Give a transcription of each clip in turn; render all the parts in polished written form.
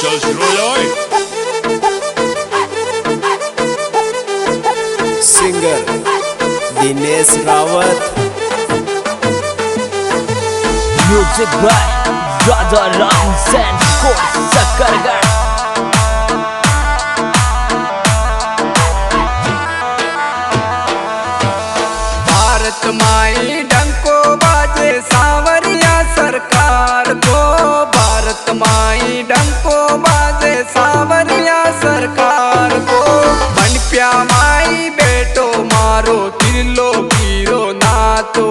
चल शुरू हो जाओ। Singer Dinesh Rawat, music by Raja Ram Sain को सकरगढ़। भारत माई डंको बाजे सावरिया सरकार को, भारत माई डंको बाजे सावरिया सरकार को। बनप्या माई बेटो मारो तिरलो कीरो नातो,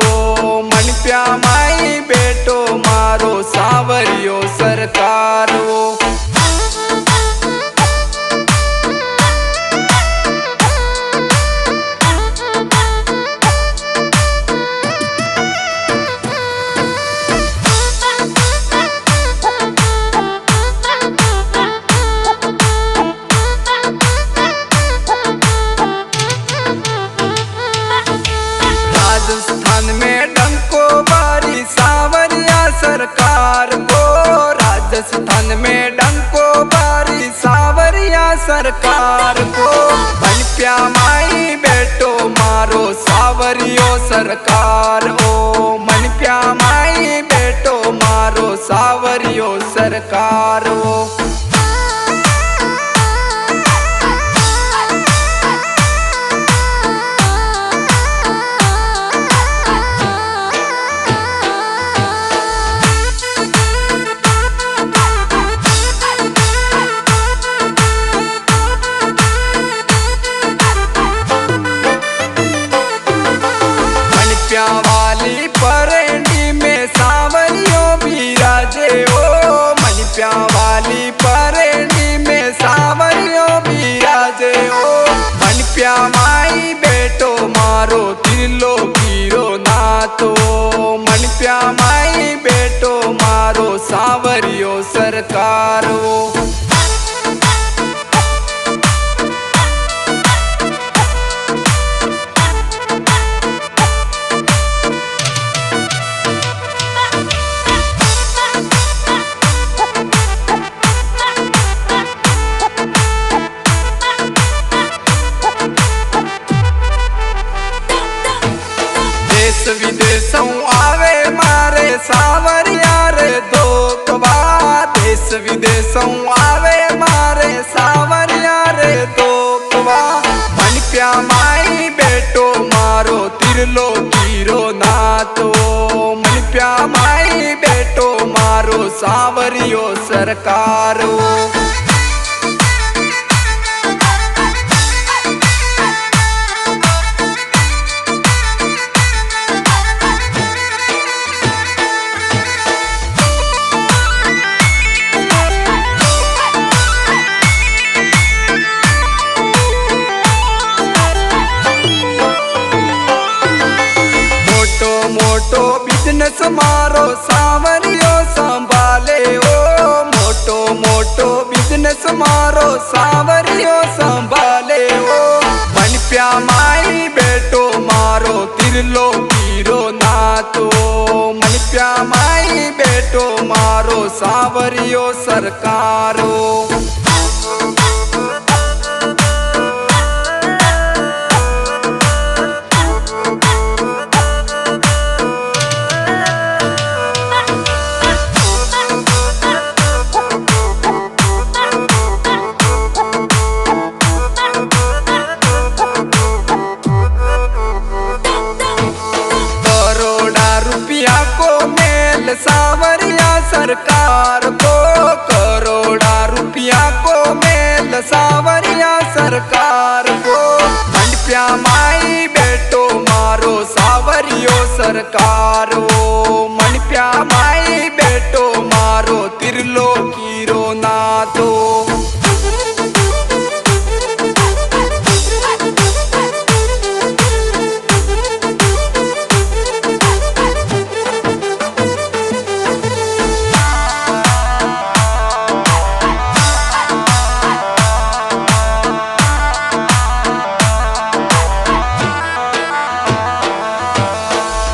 मनप्या माई बेटो मारो सावरियो सरकार वो। राजस्थान में डंको बारी सावरिया सरकार को, राजस्थान में डंको बारी सावरिया सरकार को। बनप्या माई बेटो मारो सावरियो सरकार ओ, मनप्या माई बेटो मारो सावरियो सरकार ओ। मनप्या वाली परेंडी में सावरियों बिराजे ओ, मनप्या वाली परेंडी में सावरियों बिराजे ओ। मनप्या माई बेटो मारो तिरलो कीरो नातो, मनप्या माई बेटो मारो सावरियो सरकार ओ। देश विदेशों आवे मारे सावरिया रे दोकवा, देश विदेशों आवे मारे सावरिया रे दोकवा। मनप्या माई बेटो मारो तिरलो कीरो नातो, मनप्या माई बेटो मारो सावरियो सरकारो। मोटो बिजनेस मारो सावरियो संभाले ओ, मोटो मोटो बिजनेस मारो सावरियो संभाले ओ। बनप्या माई बेटो मारो तिरलो कीरो नातो, मनप्या माई बेटो मारो सावरियो सरकारो। सावरिया सरकार को, करोड़ा रुपया को मेल सावरिया सरकार को। मनप्या माई बेटो मारो सावरियो सरकारो, मनप्या माई बेटो मारो तिरलो कीरो नातो।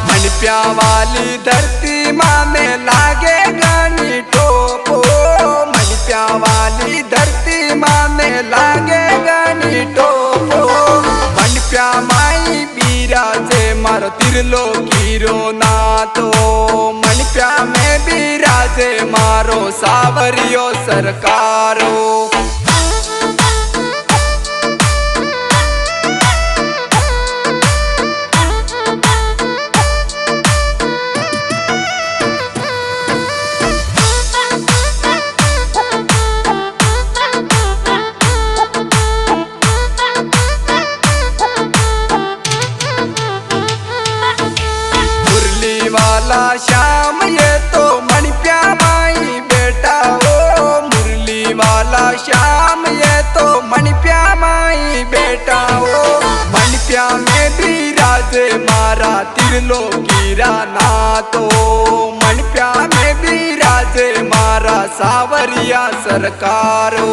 मनप्या वाली धरती लागे गणी टोपो मंडप्या माई बिराजे मारो त्रिलोकीरो नातो मंडप्या में बिराजे मारो सावरियो सरकारो वाला श्याम ये तो मणिप्या माई बेटा ओ मुरली वाला श्याम ये तो मणिप्या माई बेटा ओ मणिप्या में भी राजे मारा त्रिलोकीरा नातो मणिप्या में भी राजे मारा सावरिया सरकारो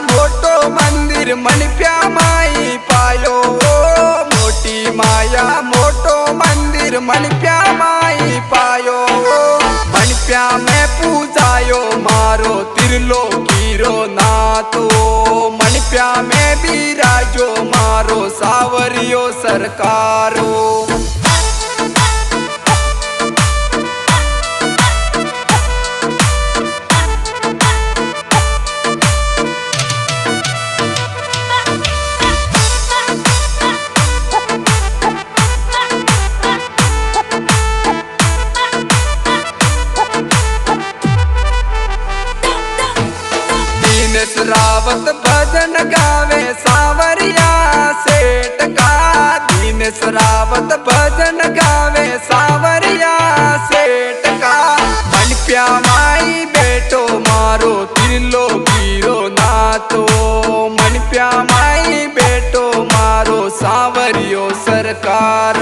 मोटो मंदिर मणिप्या माई पायो मोटी माया मोटो मंदिर मणिप्या माई पायो मणिप्या में पूजायो मारो त्रिलोकीरो नातो मणिप्या में बिराजो मारो सावरियो सरकारो रावत भजन गावे सावरिया सेठ का दीनेश रावत भजन गावे सावरिया सेठ का मणिप्या माई बेटो मारो त्रिलोकीरो नातो मणिप्या माई बेटो मारो सावरियो सरकार